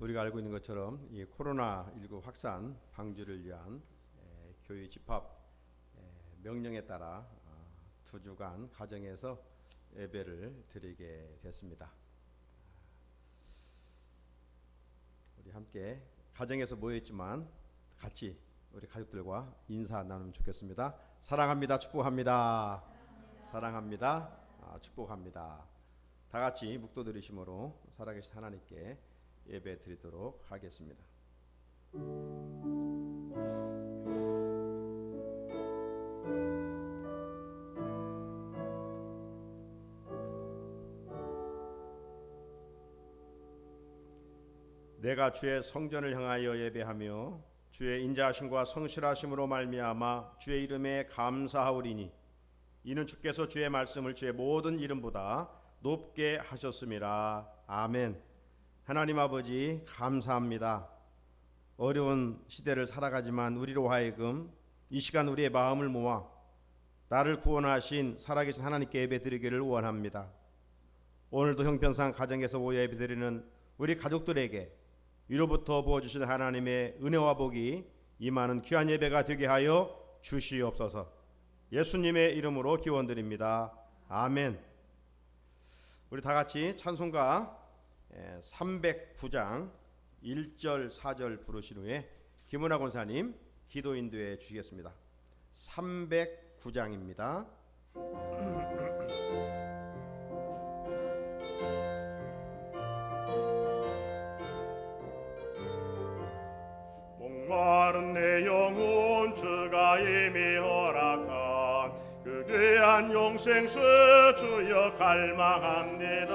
우리가 알고 있는 것처럼 이 코로나19 확산 방지를 위한 교회 집합 명령에 따라 2주간 가정에서 예배를 드리게 됐습니다. 우리 함께 가정에서 모여있지만 같이 우리 가족들과 인사 나누면 좋겠습니다. 사랑합니다. 축복합니다. 사랑합니다. 축복합니다. 다 같이 묵도드리심으로 살아계신 하나님께 예배 드리도록 하겠습니다. 내가 주의 성전을 향하여 예배하며 주의 인자하심과 성실하심으로 말미암아 주의 이름에 감사하오리니 이는 주께서 주의 말씀을 주의 모든 이름보다 높게 하셨음이라. 아멘. 하나님 아버지 감사합니다. 어려운 시대를 살아가지만 우리로 하여금 이 시간 우리의 마음을 모아 나를 구원하신 살아계신 하나님께 예배드리기를 원합니다. 오늘도 형편상 가정에서 모여 예배드리는 우리 가족들에게 위로부터 부어주신 하나님의 은혜와 복이 임하는 귀한 예배가 되게 하여 주시옵소서. 예수님의 이름으로 기원드립니다. 아멘. 우리 다 같이 찬송가 309장 1절 4절 부르신 후에 김은하 권사님 기도 인도해 주시겠습니다. 309장입니다. 목마른 내 영혼 주가 이미 허락한 그 귀한 영생수 주여 갈망합니다.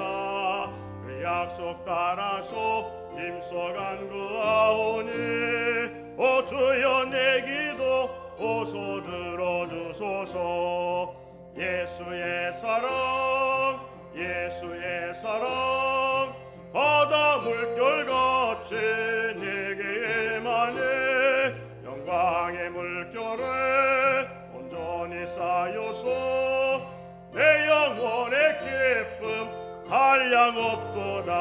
그 약속 따라서 힘써 간구하오니 오 주여 내 기도 어서 들어주소서. 예수의 사랑 예수의 사랑 바다 물결같이 내게 임하네. 영광의 물결에 온전히 쌓여서 내 영혼의 기쁨 한량없도다.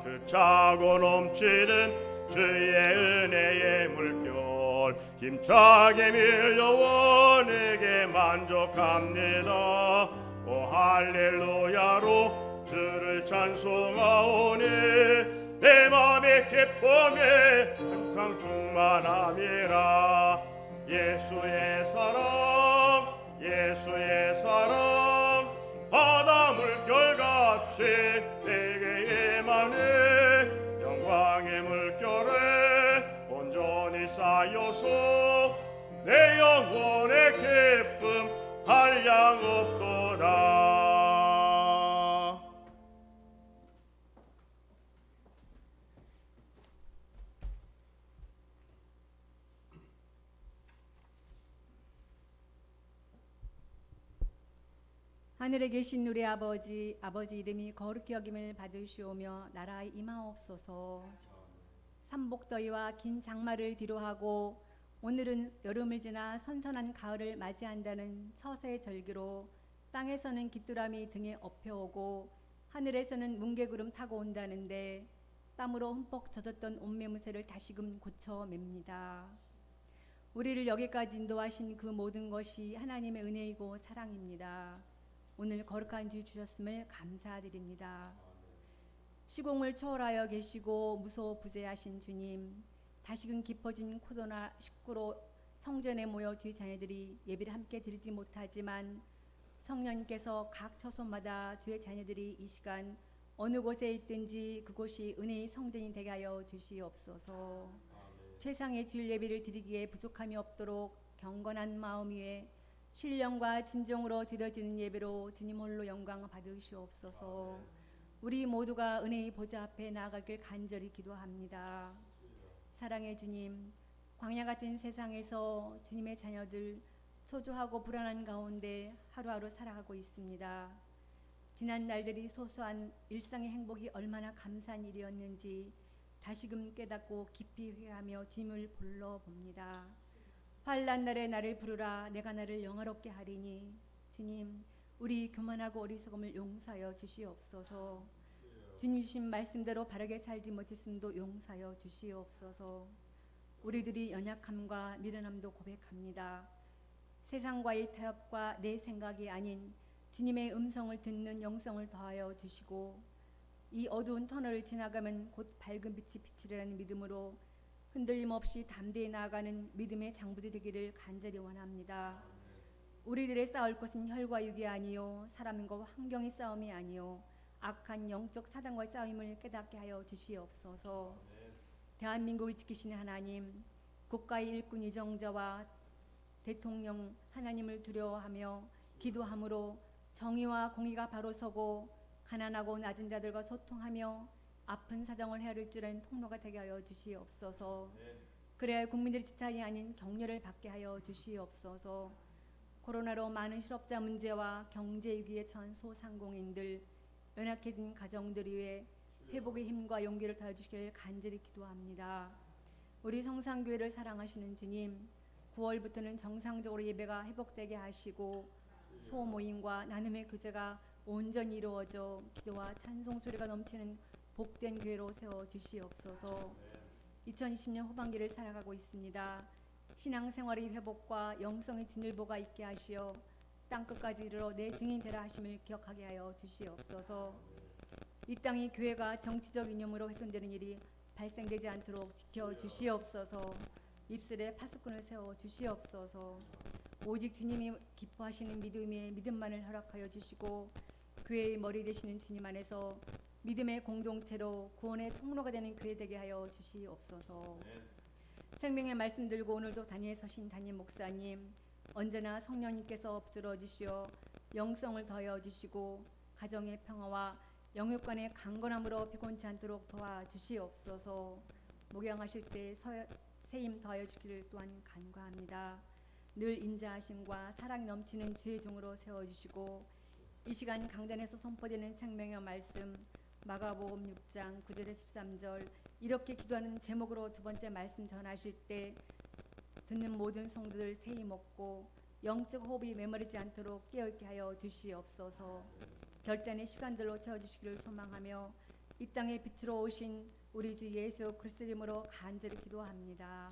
그 차고 넘치는 주의 은혜의 물결 힘차게 밀려와 내게 만족합니다. 오 할렐루야로 주를 찬송하오니 내 맘의 기쁨에 항상 충만함이라. 예수의 사랑 예수의 사랑 바다 물결같이 내게 임하네. 영광의 물결에 온전히 쌓여서 내 영혼의 기쁨 한량없도다. 하늘에 계신 우리 아버지 이름이 거룩히 여김을 받으시오며 나라의 임하옵소서. 삼복더위와 긴 장마를 뒤로하고 오늘은 여름을 지나 선선한 가을을 맞이한다는 처세의 절기로 땅에서는 귀뚜라미 등에 업혀오고 하늘에서는 뭉게구름 타고 온다는데 땀으로 흠뻑 젖었던 옷매무새를 다시금 고쳐맵니다. 우리를 여기까지 인도하신 그 모든 것이 하나님의 은혜이고 사랑입니다. 오늘 거룩한 주 주셨음을 감사드립니다. 시공을 초월하여 계시고 무소부재하신 주님, 다시금 깊어진 코로나19로 성전에 모여 주의 자녀들이 예배를 함께 드리지 못하지만 성령님께서 각 처소마다 주의 자녀들이 이 시간 어느 곳에 있든지 그곳이 은혜의 성전이 되게 하여 주시옵소서. 최상의 주일 예배를 드리기에 부족함이 없도록 경건한 마음 위에 신령과 진정으로 드려지는 예배로 주님 홀로 영광을 받으시옵소서. 우리 모두가 은혜의 보좌 앞에 나아가길 간절히 기도합니다. 사랑의 주님, 광야 같은 세상에서 주님의 자녀들 초조하고 불안한 가운데 하루하루 살아가고 있습니다. 지난 날들이 소소한 일상의 행복이 얼마나 감사한 일이었는지 다시금 깨닫고 깊이 회개하며 주님을 불러봅니다. 환난 날에 나를 부르라 내가 나를 영화롭게 하리니. 주님, 우리 교만하고 어리석음을 용서하여 주시옵소서. 주님 주신 말씀대로 바르게 살지 못했음도 용서하여 주시옵소서. 우리들이 연약함과 미련함도 고백합니다. 세상과의 타협과 내 생각이 아닌 주님의 음성을 듣는 영성을 더하여 주시고 이 어두운 터널을 지나가면 곧 밝은 빛이 비치리라는 믿음으로 흔들림 없이 담대히 나아가는 믿음의 장부들이 되기를 간절히 원합니다. 우리들의 싸울 것은 혈과 육이 아니요 사람과 환경의 싸움이 아니요 악한 영적 사단과의 싸움을 깨닫게 하여 주시옵소서. 대한민국을 지키시는 하나님, 국가의 일꾼 이정자와 대통령 하나님을 두려워하며 기도함으로 정의와 공의가 바로 서고 가난하고 낮은 자들과 소통하며 아픈 사정을 헤아릴 줄 아는 통로가 되게 하여 주시옵소서. 그래야 국민들의 지탄이 아닌 격려를 받게 하여 주시옵소서. 코로나로 많은 실업자 문제와 경제 위기에 처한 소상공인들, 연약해진 가정들 위해 회복의 힘과 용기를 더해 주시길 간절히 기도합니다. 우리 성산교회를 사랑하시는 주님, 9월부터는 정상적으로 예배가 회복되게 하시고 소모임과 나눔의 교제가 온전히 이루어져 기도와 찬송 소리가 넘치는 복된 교회로 세워 주시옵소서. 2020년 후반기를 살아가고 있습니다. 신앙생활의 회복과 영성의 진일보가 있게 하시어 땅끝까지 이르러 내 증인 되라 하심을 기억하게 하여 주시옵소서. 이 땅의 교회가 정치적 이념으로 훼손되는 일이 발생되지 않도록 지켜 주시옵소서. 입술에 파수꾼을 세워 주시옵소서. 오직 주님이 기뻐하시는 믿음의 믿음만을 허락하여 주시고 교회의 머리 되시는 주님 안에서 믿음의 공동체로 구원의 통로가 되는 교회 되게 하여 주시옵소서. 생명의 말씀 들고 오늘도 단위에 서신 담임 목사님, 언제나 성령님께서 엎드러 주시어 영성을 더하여 주시고 가정의 평화와 영육간의 강건함으로 피곤치 않도록 도와주시옵소서. 목양하실 때 세임 더하여 주기를 또한 간구합니다. 늘 인자하심과 사랑이 넘치는 주의 종으로 세워주시고 이 시간 강단에서 선포되는 생명의 말씀 마가복음 6장 9절에 13절 이렇게 기도하는 제목으로 두 번째 말씀 전하실 때 듣는 모든 성도들 세이 먹고 영적 호흡이 메마르지 않도록 깨어있게 하여 주시옵소서. 결단의 시간들로 채워주시기를 소망하며 이 땅의 빛으로 오신 우리 주 예수 그리스도 이름으로 간절히 기도합니다.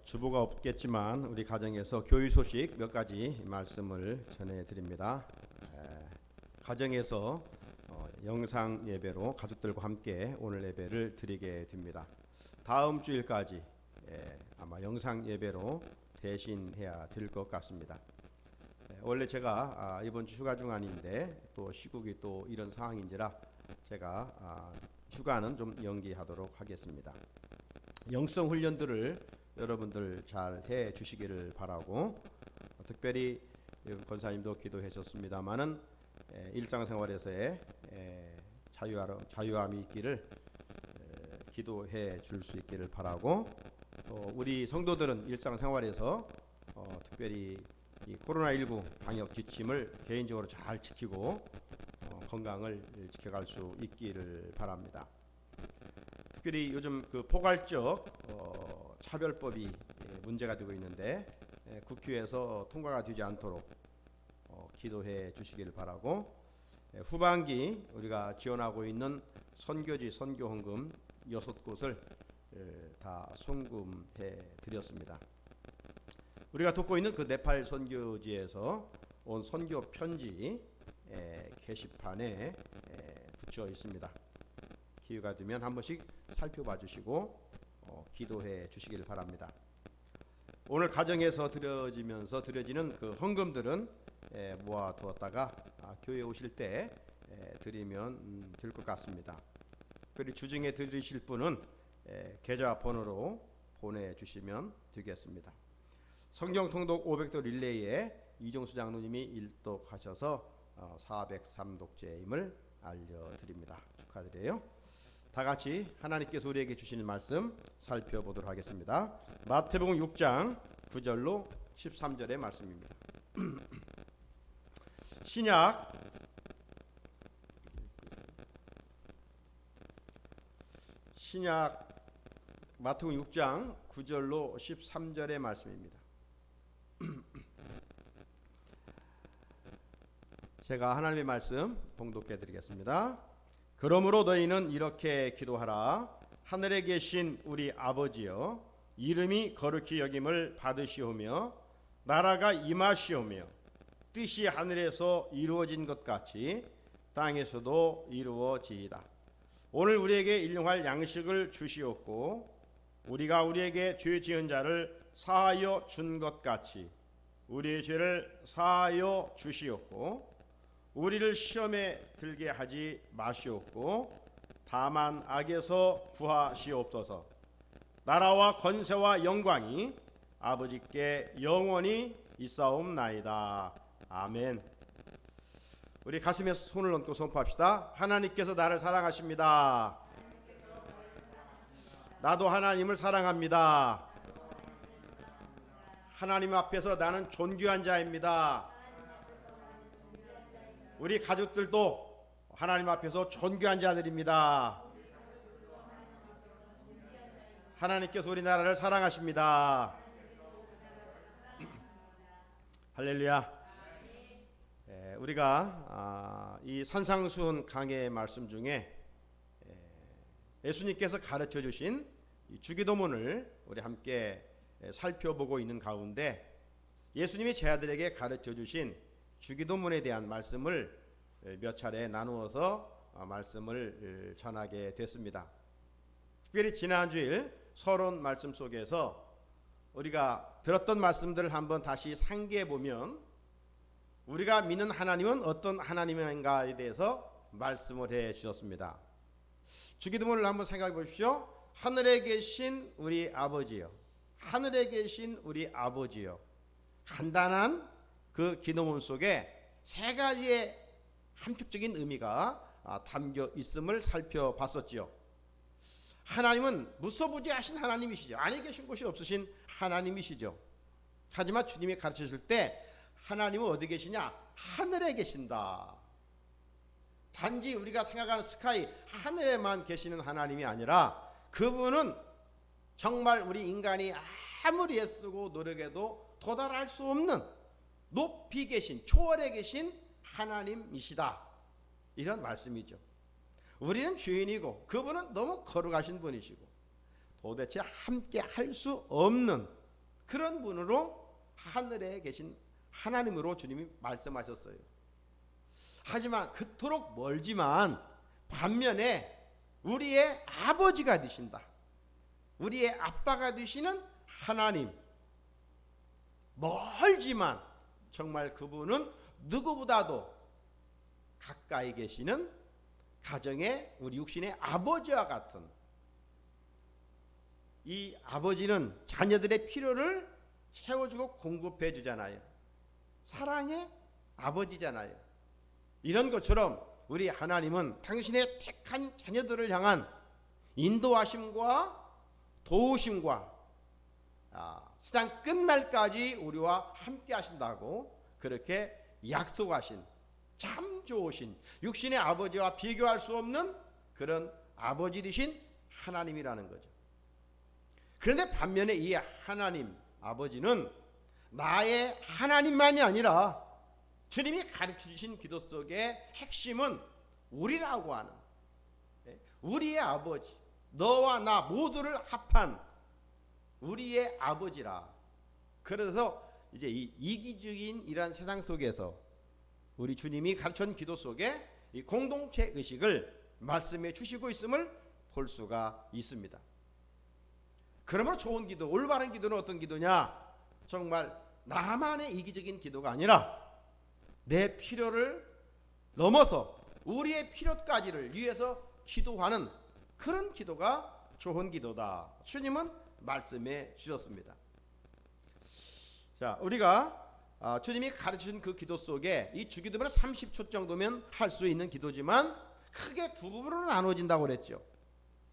주보가 없겠지만 우리 가정에서 교회 소식 몇 가지 말씀을 전해드립니다. 가정에서 영상 예배로 가족들과 함께 오늘 예배를 드리게 됩니다. 다음 주일까지 아마 영상 예배로 대신해야 될 것 같습니다. 원래 제가 이번 주 휴가 중 아닌데 또 시국이 또 이런 상황인지라 제가 휴가는 좀 연기하도록 하겠습니다. 영성 훈련들을 여러분들 잘 해 주시기를 바라고 특별히 권사님도 기도하셨습니다마는 일상생활에서의 자유함이 있기를 기도해 줄 수 있기를 바라고 우리 성도들은 일상생활에서 특별히 이 코로나19 방역 지침을 개인적으로 잘 지키고 건강을 지켜갈 수 있기를 바랍니다. 특별히 요즘 그 포괄적 차별법이 문제가 되고 있는데 국회에서 통과가 되지 않도록 기도해 주시기를 바라고 후반기 우리가 지원하고 있는 선교지 선교헌금 6곳을 다 송금해 드렸습니다. 우리가 돕고 있는 그 네팔 선교지에서 온 선교 편지 게시판에 붙여 있습니다. 기회가 되면 한 번씩 살펴봐 주시고 기도해 주시길 바랍니다. 오늘 가정에서 드려지는 그 헌금들은 모아 두었다가 교회 오실 때 드리면 될 것 같습니다. 특별히 주중에 드리실 분은 계좌번호로 보내주시면 되겠습니다. 성경 통독 500도 릴레이에 이종수 장로님이 일독하셔서 403독재임을 알려드립니다. 축하드려요. 다 같이 하나님께서 우리에게 주시는 말씀 살펴보도록 하겠습니다. 마태복음 6장 9절로 13절의 말씀입니다. 신약 마태복음 6장 9절로 13절의 말씀입니다. 제가 하나님의 말씀 봉독해 드리겠습니다. 그러므로 너희는 이렇게 기도하라. 하늘에 계신 우리 아버지여, 이름이 거룩히 여김을 받으시오며 나라가 임하시오며 뜻이 하늘에서 이루어진 것 같이 땅에서도 이루어지이다. 오늘 우리에게 일용할 양식을 주시옵고 우리가 우리에게 죄 지은 자를 사하여 준 것 같이 우리의 죄를 사하여 주시옵고 우리를 시험에 들게 하지 마시옵고 다만 악에서 구하시옵소서. 나라와 권세와 영광이 아버지께 영원히 있사옵나이다. 아멘. 우리 가슴에 손을 얹고 선포합시다. 하나님께서 나를 사랑하십니다. 나도 하나님을 사랑합니다. 하나님 앞에서 나는 존귀한 자입니다. 우리 가족들도 하나님 앞에서 존귀한 자들입니다. 하나님께서 우리나라를 사랑하십니다. 할렐루야. 우리가 이 산상수훈 강해의 말씀 중에 예수님께서 가르쳐 주신 주기도문을 우리 함께 살펴보고 있는 가운데 예수님이 제 아들에게 가르쳐 주신 주기도문에 대한 말씀을 몇 차례 나누어서 말씀을 전하게 됐습니다. 특별히 지난주일 서론 말씀 속에서 우리가 들었던 말씀들을 한번 다시 상기해 보면 우리가 믿는 하나님은 어떤 하나님인가에 대해서 말씀을 해 주셨습니다. 주기도문을 한번 생각해 보십시오. 하늘에 계신 우리 아버지요. 하늘에 계신 우리 아버지요. 간단한 그 기도문 속에 세 가지의 함축적인 의미가 담겨 있음을 살펴봤었지요. 하나님은 무소부지하신 하나님이시죠. 안에 계신 곳이 없으신 하나님이시죠. 하지만 주님이 가르치실 때 하나님은 어디 계시냐? 하늘에 계신다. 단지 우리가 생각하는 스카이 하늘에만 계시는 하나님이 아니라 그분은 정말 우리 인간이 아무리 애쓰고 노력해도 도달할 수 없는 높이 계신 초월에 계신 하나님이시다. 이런 말씀이죠. 우리는 죄인이고 그분은 너무 거룩하신 분이시고 도대체 함께 할 수 없는 그런 분으로 하늘에 계신 하나님으로 주님이 말씀하셨어요. 하지만 그토록 멀지만 반면에 우리의 아버지가 되신다. 우리의 아빠가 되시는 하나님. 멀지만 정말 그분은 누구보다도 가까이 계시는 가정의 우리 육신의 아버지와 같은 이 아버지는 자녀들의 필요를 채워주고 공급해 주잖아요. 사랑의 아버지잖아요. 이런 것처럼 우리 하나님은 당신의 택한 자녀들을 향한 인도하심과 도우심과 세상 끝날까지 우리와 함께 하신다고 그렇게 약속하신 참 좋으신 육신의 아버지와 비교할 수 없는 그런 아버지 되신 하나님이라는 거죠. 그런데 반면에 이 하나님 아버지는 나의 하나님만이 아니라 주님이 가르쳐 주신 기도 속의 핵심은 우리라고 하는 우리의 아버지, 너와 나 모두를 합한 우리의 아버지라. 그래서 이제 이 이기적인 이러한 세상 속에서 우리 주님이 가르친 기도 속에 이 공동체 의식을 말씀해 주시고 있음을 볼 수가 있습니다. 그러므로 좋은 기도, 올바른 기도는 어떤 기도냐? 정말 나만의 이기적인 기도가 아니라 내 필요를 넘어서 우리의 필요까지를 위해서 기도하는 그런 기도가 좋은 기도다. 주님은 말씀해 주셨습니다. 자, 우리가 주님이 가르치신 그 기도 속에 이 주기도문은 30초 정도면 할 수 있는 기도지만 크게 두 부분으로 나눠진다고 그랬죠.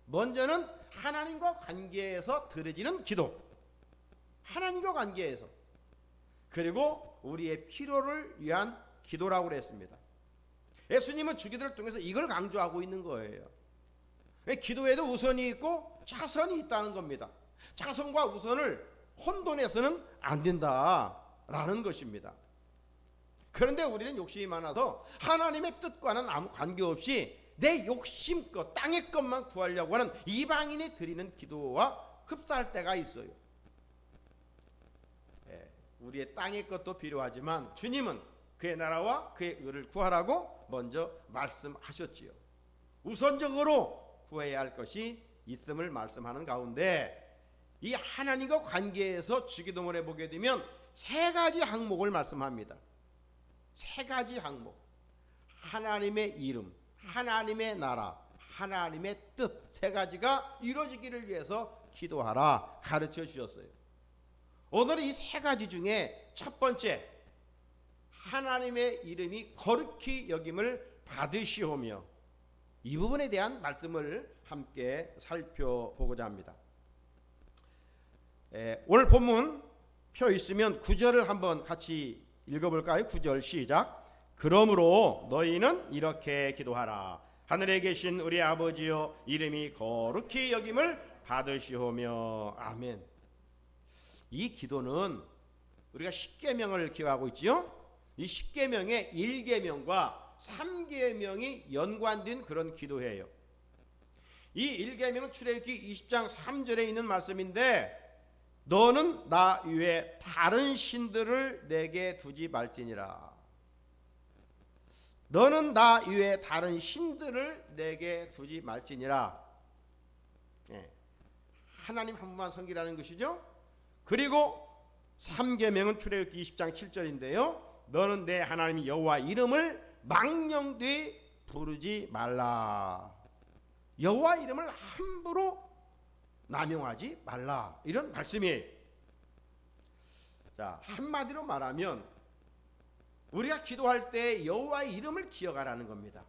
먼저는 하나님과 관계에서 드려지는 기도, 하나님과 관계에서, 그리고 우리의 필요를 위한 기도라고 그랬습니다. 예수님은 주기도를 통해서 이걸 강조하고 있는 거예요. 기도에도 우선이 있고 차선이 있다는 겁니다. 차선과 우선을 혼돈해서는 안 된다라는 것입니다. 그런데 우리는 욕심이 많아서 하나님의 뜻과는 아무 관계없이 내 욕심껏 땅의 것만 구하려고 하는 이방인이 드리는 기도와 흡사할 때가 있어요. 우리의 땅의 것도 필요하지만 주님은 그의 나라와 그의 의를 구하라고 먼저 말씀하셨지요. 우선적으로 구해야 할 것이 있음을 말씀하는 가운데 이 하나님과 관계에서 주기도문에 보게 되면 세 가지 항목을 말씀합니다. 세 가지 항목. 하나님의 이름, 하나님의 나라, 하나님의 뜻, 세 가지가 이루어지기를 위해서 기도하라 가르쳐 주셨어요. 오늘은 이 세 가지 중에 첫 번째, 하나님의 이름이 거룩히 여김을 받으시오며, 이 부분에 대한 말씀을 함께 살펴보고자 합니다. 오늘 본문 펴 있으면 9절을 한번 같이 읽어볼까요? 9절 시작. 그러므로 너희는 이렇게 기도하라. 하늘에 계신 우리 아버지여, 이름이 거룩히 여김을 받으시오며. 아멘. 이 기도는 우리가 십계명을 기억하고 있지요. 이 십계명의 1계명과 3계명이 연관된 그런 기도예요. 이 1계명은 출애굽기 20장 3절에 있는 말씀인데, 너는 나 외에 다른 신들을 내게 두지 말지니라. 너는 나 외에 다른 신들을 내게 두지 말지니라. 하나님 한 분만 섬기라는 것이죠. 그리고 3계명은 출애굽기 20장 7절인데요. 너는 내 하나님 여호와 이름을 망령되이 부르지 말라. 여호와 이름을 함부로 남용하지 말라, 이런 말씀이에요. 자, 한마디로 말하면 우리가 기도할 때 여호와의 이름을 기억하라는 겁니다.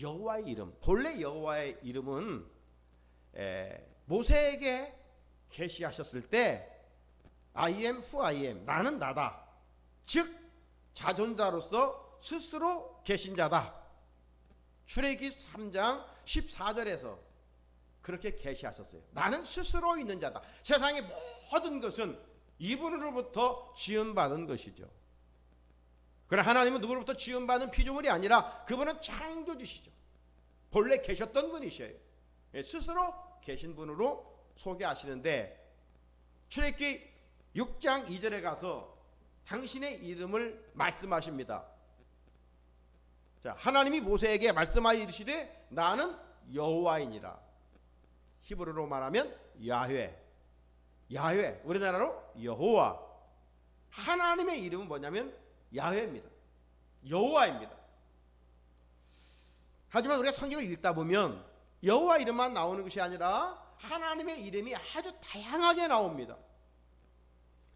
여호와의 이름, 본래 여호와의 이름은 모세에게 계시하셨을 때 I am who I am, 나는 나다, 즉 자존자로서 스스로 계신 자다. 출애굽기 3장 14절에서 그렇게 계시하셨어요. 나는 스스로 있는 자다. 세상의 모든 것은 이분으로부터 지음받은 것이죠. 그러나 하나님은 누구로부터 지음받은 피조물이 아니라 그분은 창조주시죠. 본래 계셨던 분이셔요. 스스로 계신 분으로 소개하시는데, 출애굽기 6장 2절에 가서 당신의 이름을 말씀하십니다. 자, 하나님이 모세에게 말씀하여 이르시되 나는 여호와이니라. 히브리로 말하면 야훼, 야훼, 우리나라로 여호와. 하나님의 이름은 뭐냐면 야훼입니다. 여호와입니다. 하지만 우리가 성경을 읽다 보면 여호와 이름만 나오는 것이 아니라 하나님의 이름이 아주 다양하게 나옵니다.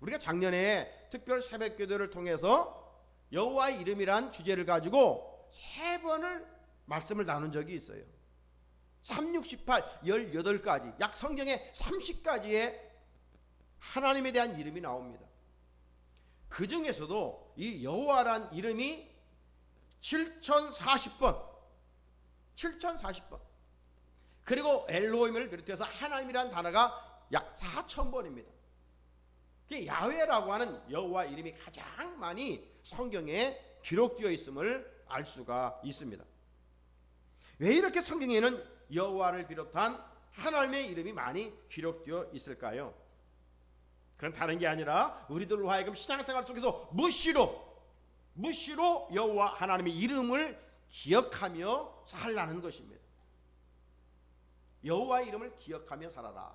우리가 작년에 특별 새벽 기도를 통해서 여호와의 이름이란 주제를 가지고 3번을 말씀을 나눈 적이 있어요. 3, 6, 18, 18가지, 약 성경에 30가지의 하나님에 대한 이름이 나옵니다. 그 중에서도 이 여호와란 이름이 7040번, 7040번, 그리고 엘로힘을 비롯해서 하나님이란 단어가 약 4000번입니다. 야훼라고 하는 여호와 이름이 가장 많이 성경에 기록되어 있음을 알 수가 있습니다. 왜 이렇게 성경에는 여호와를 비롯한 하나님의 이름이 많이 기록되어 있을까요? 그건 다른 게 아니라 우리들로 하여금 신앙생활 속에서 무시로 여호와 하나님의 이름을 기억하며 살라는 것입니다. 여호와의 이름을 기억하며 살아라.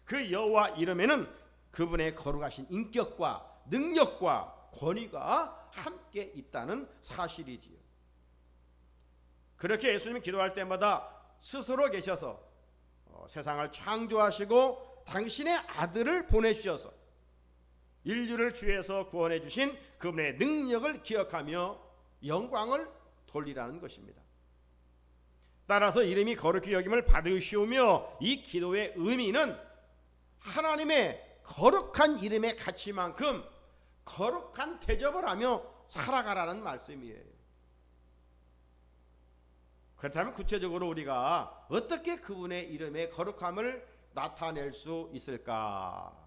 그 여호와 이름에는 그분의 거룩하신 인격과 능력과 권위가 함께 있다는 사실이지요. 그렇게 예수님이 기도할 때마다 스스로 계셔서 세상을 창조하시고 당신의 아들을 보내주셔서 인류를 죄에서 구원해 주신 그분의 능력을 기억하며 영광을 돌리라는 것입니다. 따라서 이름이 거룩히 여김을 받으시오며, 이 기도의 의미는 하나님의 거룩한 이름의 가치만큼 거룩한 대접을 하며 살아가라는 말씀이에요. 그렇다면 구체적으로 우리가 어떻게 그분의 이름의 거룩함을 나타낼 수 있을까?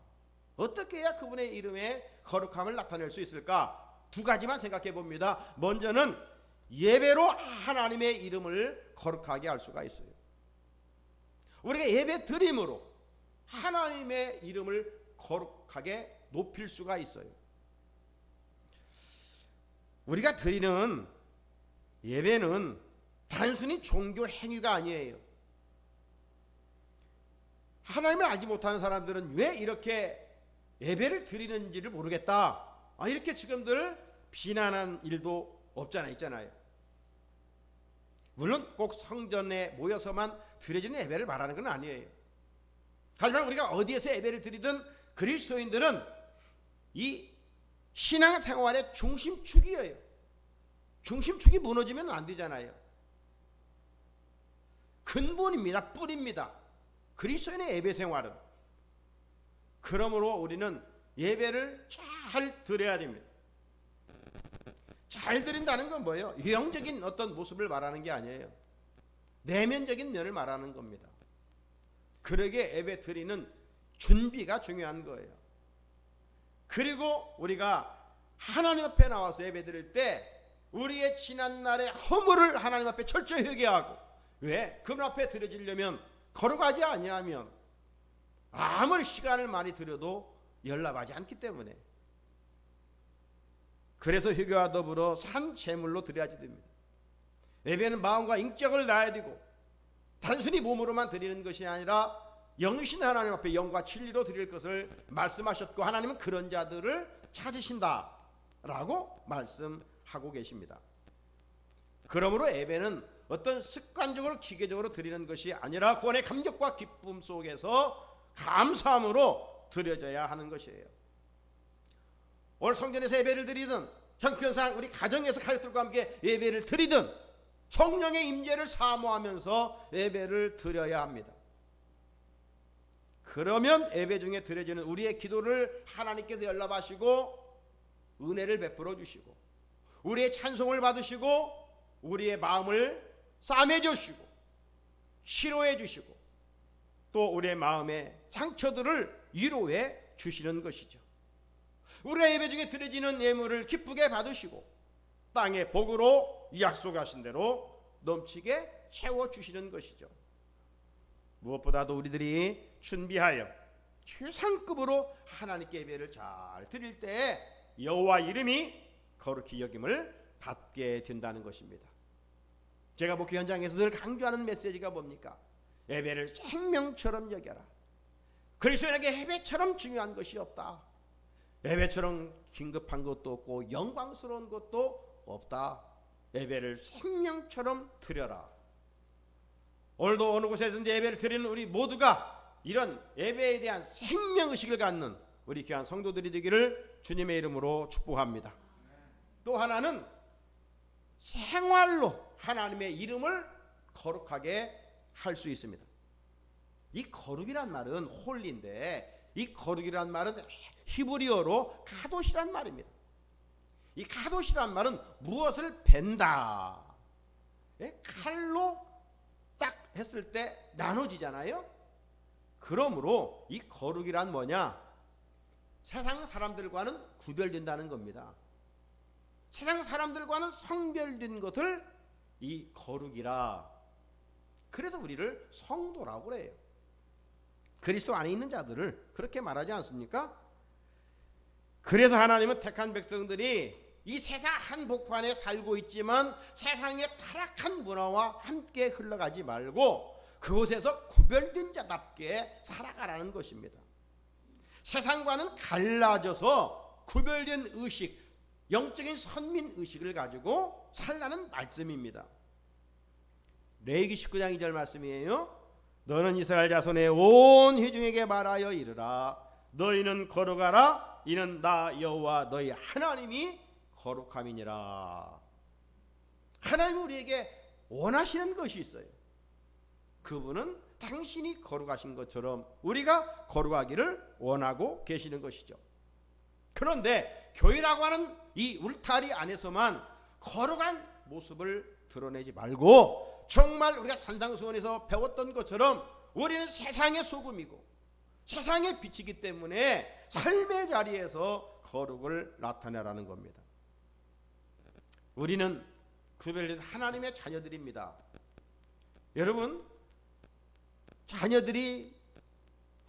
어떻게 해야 그분의 이름의 거룩함을 나타낼 수 있을까? 두 가지만 생각해 봅니다. 먼저는 예배로 하나님의 이름을 거룩하게 할 수가 있어요. 우리가 예배 드림으로 하나님의 이름을 거룩하게 높일 수가 있어요. 우리가 드리는 예배는 단순히 종교 행위가 아니에요. 하나님을 알지 못하는 사람들은 왜 이렇게 예배를 드리는지를 모르겠다, 이렇게 지금들 비난한 일도 없잖아 있잖아요. 물론 꼭 성전에 모여서만 드려지는 예배를 말하는 건 아니에요. 하지만 우리가 어디에서 예배를 드리든 그리스도인들은 이 신앙생활의 중심축이에요. 중심축이 무너지면 안 되잖아요. 근본입니다. 뿌리입니다. 그리스도인의 예배 생활은. 그러므로 우리는 예배를 잘 드려야 됩니다. 잘 드린다는 건 뭐예요? 유형적인 어떤 모습을 말하는 게 아니에요. 내면적인 면을 말하는 겁니다. 그러게 예배 드리는 준비가 중요한 거예요. 그리고 우리가 하나님 앞에 나와서 예배 드릴 때 우리의 지난날의 허물을 하나님 앞에 철저히 회개하고, 왜? 그분 앞에 드려지려면 거룩하지 아니하면 아무리 시간을 많이 들여도 연락하지 않기 때문에, 그래서 회개와 더불어 산 제물로 드려야지 됩니다. 예배는 마음과 인격을 다해야 되고 단순히 몸으로만 드리는 것이 아니라 영신 하나님 앞에 영과 진리로 드릴 것을 말씀하셨고, 하나님은 그런 자들을 찾으신다라고 말씀하고 계십니다. 그러므로 예배는 어떤 습관적으로 기계적으로 드리는 것이 아니라 구원의 감격과 기쁨 속에서 감사함으로 드려져야 하는 것이에요. 오늘 성전에서 예배를 드리든 형편상 우리 가정에서 가족들과 함께 예배를 드리든 성령의 임재를 사모하면서 예배를 드려야 합니다. 그러면 예배 중에 드려지는 우리의 기도를 하나님께서 연락하시고 은혜를 베풀어 주시고 우리의 찬송을 받으시고 우리의 마음을 싸매 주시고 치료해 주시고 또 우리의 마음의 상처들을 위로해 주시는 것이죠. 우리가 예배 중에 드려지는 예물을 기쁘게 받으시고 땅의 복으로 약속하신 대로 넘치게 채워주시는 것이죠. 무엇보다도 우리들이 준비하여 최상급으로 하나님께 예배를 잘 드릴 때 여호와 이름이 거룩히 여김을 받게 된다는 것입니다. 제가 목회 현장에서 늘 강조하는 메시지가 뭡니까? 예배를 생명처럼 여겨라. 그리스도인에게 예배처럼 중요한 것이 없다. 예배처럼 긴급한 것도 없고 영광스러운 것도 없다. 예배를 생명처럼 드려라. 오늘도 어느 곳에든지 예배를 드리는 우리 모두가 이런 예배에 대한 생명의식을 갖는 우리 귀한 성도들이 되기를 주님의 이름으로 축복합니다. 또 하나는 생활로 하나님의 이름을 거룩하게 할 수 있습니다. 이 거룩이란 말은 홀리인데 이 거룩이란 말은 히브리어로 카도시란 말입니다. 이 카도시란 말은 무엇을 벤다. 칼로 딱 했을 때 나눠지잖아요. 그러므로 이 거룩이란 뭐냐? 세상 사람들과는 구별된다는 겁니다. 세상 사람들과는 성별된 것을 이 거룩이라. 그래서 우리를 성도라고 그래요. 그리스도 안에 있는 자들을 그렇게 말하지 않습니까? 그래서 하나님은 택한 백성들이 이 세상 한복판에 살고 있지만 세상의 타락한 문화와 함께 흘러가지 말고 그곳에서 구별된 자답게 살아가라는 것입니다. 세상과는 갈라져서 구별된 의식, 영적인 선민의식을 가지고 살라는 말씀입니다. 레위기 19장 2절 말씀이에요. 너는 이스라엘 자손의 온 회중에게 말하여 이르라. 너희는 거룩하라. 이는 나 여호와 너희 하나님이 거룩함이니라. 하나님이 우리에게 원하시는 것이 있어요. 그분은 당신이 거룩하신 것처럼 우리가 거룩하기를 원하고 계시는 것이죠. 그런데 교회라고 하는 이 울타리 안에서만 거룩한 모습을 드러내지 말고 정말 우리가 산상수훈에서 배웠던 것처럼 우리는 세상의 소금이고 세상의 빛이기 때문에 삶의 자리에서 거룩을 나타내라는 겁니다. 우리는 구별된 하나님의 자녀들입니다. 여러분, 자녀들이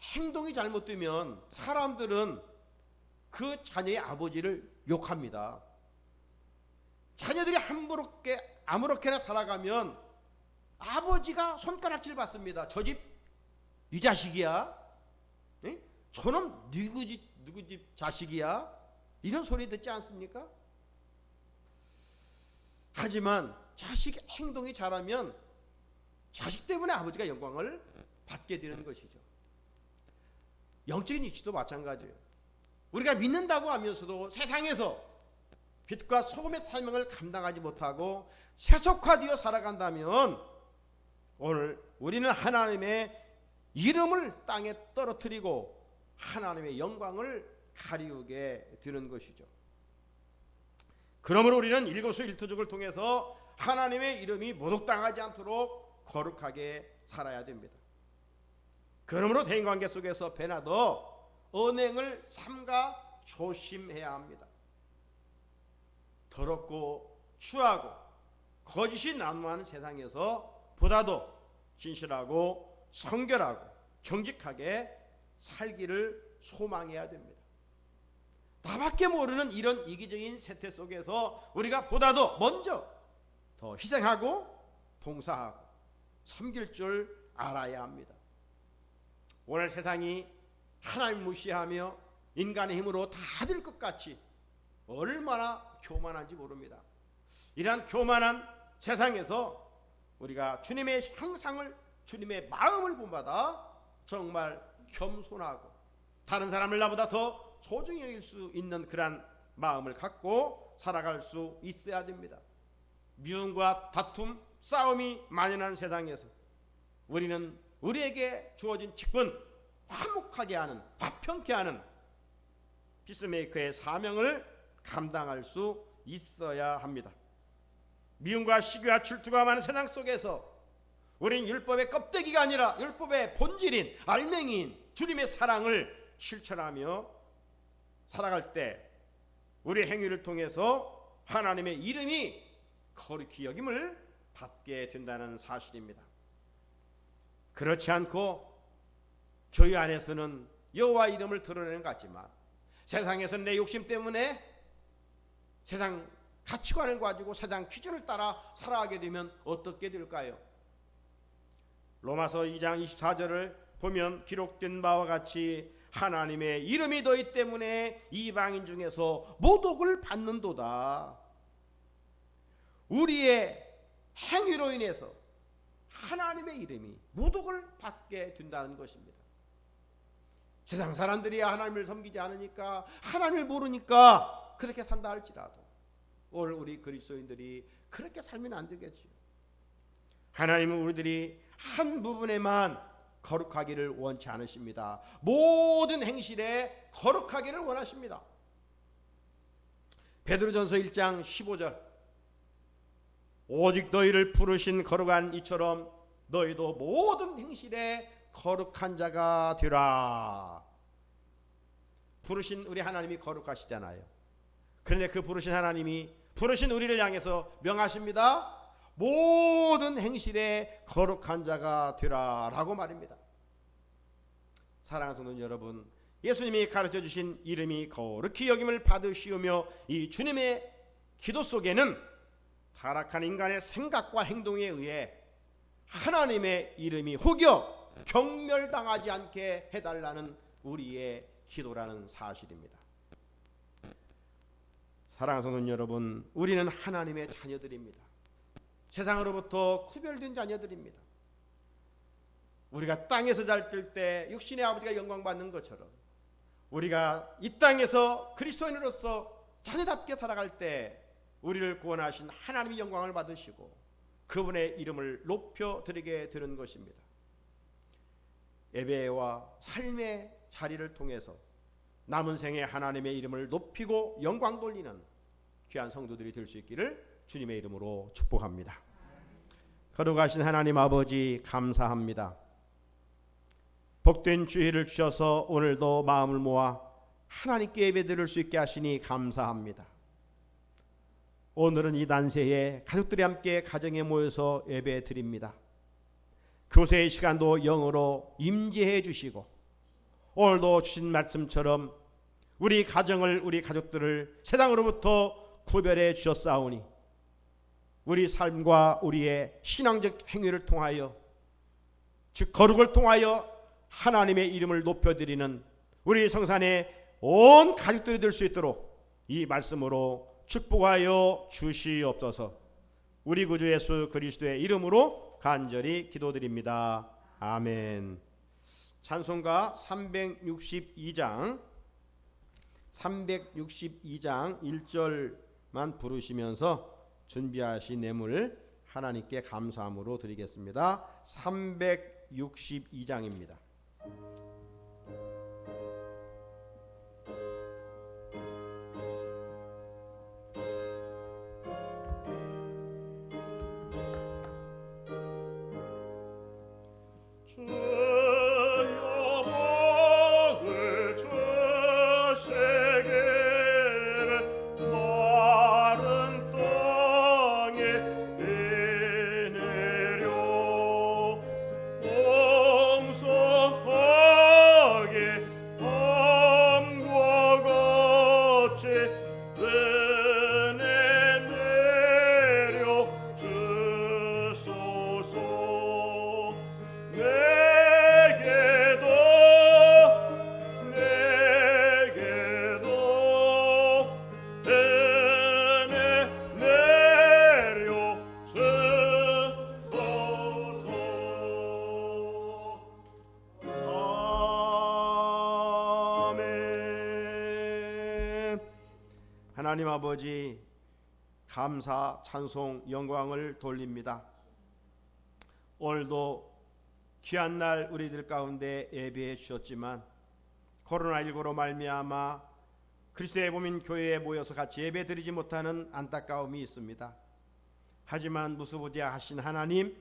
행동이 잘못되면 사람들은 그 자녀의 아버지를 욕합니다. 자녀들이 함부롭게 아무렇게나 살아가면 아버지가 손가락질 받습니다. 저 집 네 자식이야? 에? 저놈 누구 집 자식이야? 이런 소리 듣지 않습니까? 하지만 자식 행동이 잘하면 자식 때문에 아버지가 영광을 받게 되는 것이죠. 영적인 이치도 마찬가지예요. 우리가 믿는다고 하면서도 세상에서 빛과 소금의 사명을 감당하지 못하고 세속화되어 살아간다면 오늘 우리는 하나님의 이름을 땅에 떨어뜨리고 하나님의 영광을 가리우게 되는 것이죠. 그러므로 우리는 일거수일투족을 통해서 하나님의 이름이 모독당하지 않도록 거룩하게 살아야 됩니다. 그러므로 대인관계 속에서 배나더 언행을 삼가 조심해야 합니다. 더럽고 추하고 거짓이 난무하는 세상에서 보다도 진실하고 성결하고 정직하게 살기를 소망해야 됩니다. 나밖에 모르는 이런 이기적인 세태 속에서 우리가 보다도 먼저 더 희생하고 봉사하고 섬길 줄 알아야 합니다. 오늘 세상이 하나님 무시하며 인간의 힘으로 다 될 것 같이 얼마나 교만한지 모릅니다. 이러한 교만한 세상에서 우리가 주님의 형상을, 주님의 마음을 본받아 정말 겸손하고 다른 사람을 나보다 더 소중히 여길 수 있는 그러한 마음을 갖고 살아갈 수 있어야 됩니다. 미움과 다툼, 싸움이 만연한 세상에서 우리는 우리에게 주어진 직분, 화목하게 하는, 화평케 하는 피스메이커의 사명을 감당할 수 있어야 합니다. 미움과 시기와 질투가 많은 세상 속에서 우리는 율법의 껍데기가 아니라 율법의 본질인 알맹이인 주님의 사랑을 실천하며 살아갈 때 우리 행위를 통해서 하나님의 이름이 거룩히 여김을 받게 된다는 사실입니다. 그렇지 않고 교회 안에서는 여호와 이름을 드러내는 것 같지만 세상에서는 내 욕심 때문에 세상 가치관을 가지고 세상 기준을 따라 살아가게 되면 어떻게 될까요? 로마서 2장 24절을 보면 기록된 바와 같이 하나님의 이름이 너희 때문에 이방인 중에서 모독을 받는도다. 우리의 행위로 인해서 하나님의 이름이 모독을 받게 된다는 것입니다. 세상 사람들이 하나님을 섬기지 않으니까, 하나님을 모르니까 그렇게 산다 할지라도 오늘 우리 그리스도인들이 그렇게 살면 안 되겠지요. 하나님은 우리들이 한 부분에만 거룩하기를 원치 않으십니다. 모든 행실에 거룩하기를 원하십니다. 베드로전서 1장 15절, 오직 너희를 부르신 거룩한 이처럼 너희도 모든 행실에 거룩한 자가 되라. 부르신 우리 하나님이 거룩하시잖아요. 그런데 그 부르신 하나님이 부르신 우리를 향해서 명하십니다. 모든 행실에 거룩한 자가 되라 라고 말입니다. 사랑하는 성도 여러분, 예수님이 가르쳐주신 이름이 거룩히 여김을 받으시오며 이 주님의 기도 속에는 타락한 인간의 생각과 행동에 의해 하나님의 이름이 혹여 경멸당하지 않게 해달라는 우리의 기도라는 사실입니다. 사랑하는 성도 여러분, 우리는 하나님의 자녀들입니다. 세상으로부터 구별된 자녀들입니다. 우리가 땅에서 잘 뜰 때 육신의 아버지가 영광받는 것처럼 우리가 이 땅에서 그리스도인으로서 자녀답게 살아갈 때 우리를 구원하신 하나님의 영광을 받으시고 그분의 이름을 높여드리게 되는 것입니다. 예배와 삶의 자리를 통해서 남은 생에 하나님의 이름을 높이고 영광 돌리는 귀한 성도들이 될 수 있기를 주님의 이름으로 축복합니다. 거룩하신 하나님 아버지, 감사합니다. 복된 주일을 주셔서 오늘도 마음을 모아 하나님께 예배드릴 수 있게 하시니 감사합니다. 오늘은 이 난세에 가족들이 함께 가정에 모여서 예배 드립니다. 교세의 시간도 영으로 임재해 주시고 오늘도 주신 말씀처럼 우리 가정을, 우리 가족들을 세상으로부터 구별해 주셨사오니 우리 삶과 우리의 신앙적 행위를 통하여, 즉 거룩을 통하여 하나님의 이름을 높여드리는 우리 성산의 온 가족들이 될 수 있도록 이 말씀으로 축복하여 주시옵소서. 우리 구주 예수 그리스도의 이름으로 간절히 기도드립니다. 아멘. 찬송가 362장 1절만 부르시면서 준비하신 예물 하나님께 감사함으로 드리겠습니다. 362장입니다. 하나님 아버지, 감사, 찬송, 영광을 돌립니다. 오늘도 귀한 날 우리들 가운데 예배해 주셨지만 코로나19로 말미암아 그리스도의 몸인 교회에 모여서 같이 예배드리지 못하는 안타까움이 있습니다. 하지만 무수부지하신 하나님,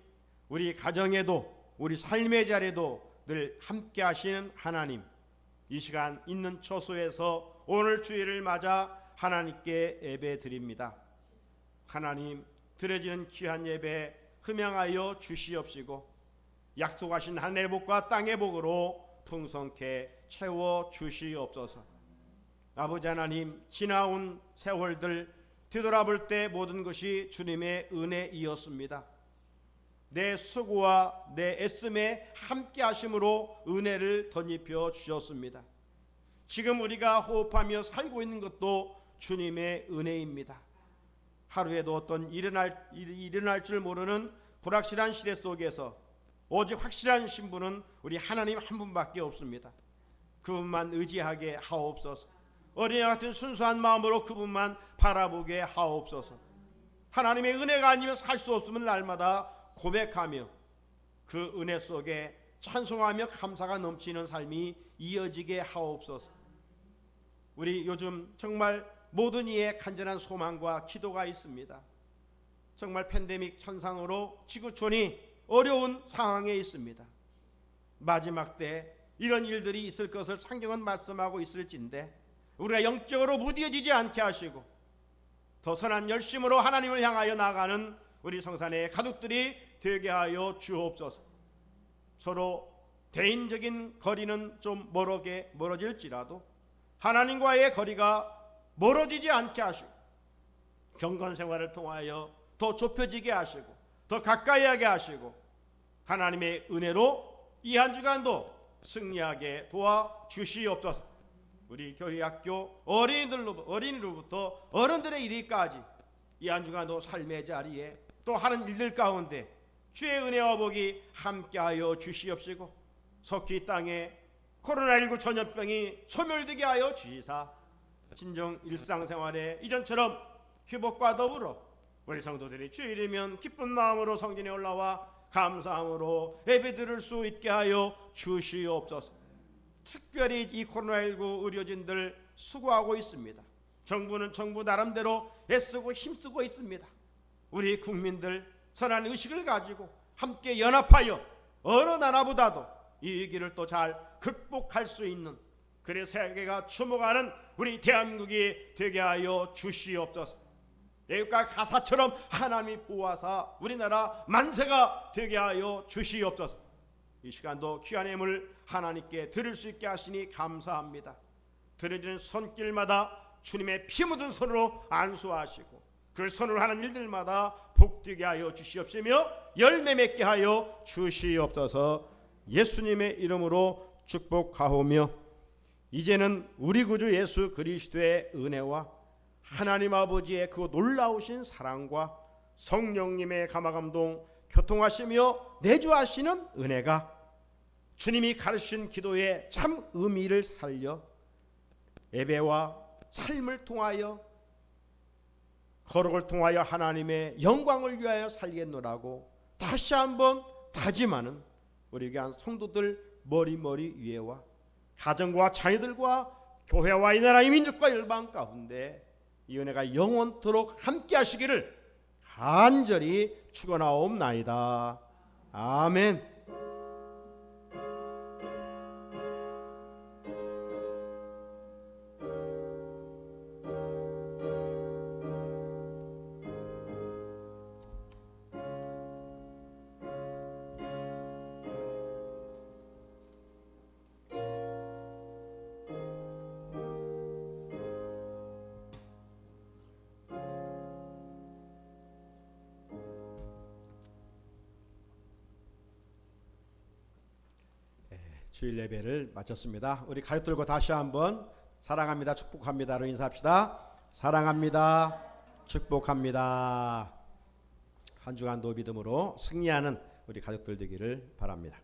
우리 가정에도 우리 삶의 자리에도 늘 함께 하시는 하나님, 이 시간 있는 처소에서 오늘 주일을 맞아 하나님께 예배 드립니다. 하나님, 드려지는 귀한 예배 흠양하여 주시옵시고 약속하신 하늘의 복과 땅의 복으로 풍성케 채워 주시옵소서. 아버지 하나님, 지나온 세월들 뒤돌아볼 때 모든 것이 주님의 은혜이었습니다. 내 수고와 내 애씀에 함께 하심으로 은혜를 덧입혀 주셨습니다. 지금 우리가 호흡하며 살고 있는 것도 주님의 은혜입니다. 하루에도 어떤 일어날 줄 모르는 불확실한 시대 속에서 오직 확실한 신분은 우리 하나님 한 분밖에 없습니다. 그분만 의지하게 하옵소서. 어린애 같은 순수한 마음으로 그분만 바라보게 하옵소서. 하나님의 은혜가 아니면 살 수 없음을 날마다 고백하며 그 은혜 속에 찬송하며 감사가 넘치는 삶이 이어지게 하옵소서. 우리 요즘 정말 모든 이의 간절한 소망과 기도가 있습니다. 정말 팬데믹 현상으로 지구촌이 어려운 상황에 있습니다. 마지막 때 이런 일들이 있을 것을 성경은 말씀하고 있을진데 우리가 영적으로 무뎌지지 않게 하시고 더 선한 열심으로 하나님을 향하여 나아가는 우리 성산의 가족들이 되게 하여 주옵소서. 서로 개인적인 거리는 좀 멀어질지라도 하나님과의 거리가 멀어지지 않게 하시고 경건 생활을 통하여 더 좁혀지게 하시고 더 가까이 하게 하시고 하나님의 은혜로 이 한 주간도 승리하게 도와주시옵소서. 우리 교회 학교 어린이로부터 어른들의 이르기까지 이 한 주간도 삶의 자리에 또 하는 일들 가운데 주의 은혜와 복이 함께하여 주시옵시고 속히 땅에 코로나19 전염병이 소멸되게 하여 주시사 진정 일상생활에 이전처럼 회복과 더불어 우리 성도들이 주일이면 기쁜 마음으로 성전에 올라와 감사함으로 예배드릴 수 있게 하여 주시옵소서. 특별히 이 코로나19 의료진들 수고하고 있습니다. 정부는 정부 나름대로 애쓰고 힘쓰고 있습니다. 우리 국민들 선한 의식을 가지고 함께 연합하여 어느 나라보다도 이 위기를 또 잘 극복할 수 있는, 그래 세계가 주목하는 우리 대한민국이 되게 하여 주시옵소서. 애국가 가사처럼 하나님이 보호하사 우리나라 만세가 되게 하여 주시옵소서. 이 시간도 귀한 예물 하나님께 드릴 수 있게 하시니 감사합니다. 드려지는 손길마다 주님의 피 묻은 손으로 안수하시고 그 손으로 하는 일들마다 복되게 하여 주시옵시며 열매 맺게 하여 주시옵소서. 예수님의 이름으로 축복하오며, 이제는 우리 구주 예수 그리스도의 은혜와 하나님 아버지의 그 놀라우신 사랑과 성령님의 감화감동 교통하시며 내주하시는 은혜가 주님이 가르친 기도의 참 의미를 살려 예배와 삶을 통하여 거룩을 통하여 하나님의 영광을 위하여 살겠노라고 다시 한번 다짐하는 우리 귀한 성도들 머리머리 위에와 가정과 자녀들과 교회와 이 나라의 민족과 열방 가운데 이 은혜가 영원토록 함께 하시기를 간절히 축원하옵나이다. 아멘. 주일 예배를 마쳤습니다. 우리 가족들과 다시 한번 사랑합니다, 축복합니다로 인사합시다. 사랑합니다, 축복합니다. 한 주간도 믿음으로 승리하는 우리 가족들 되기를 바랍니다.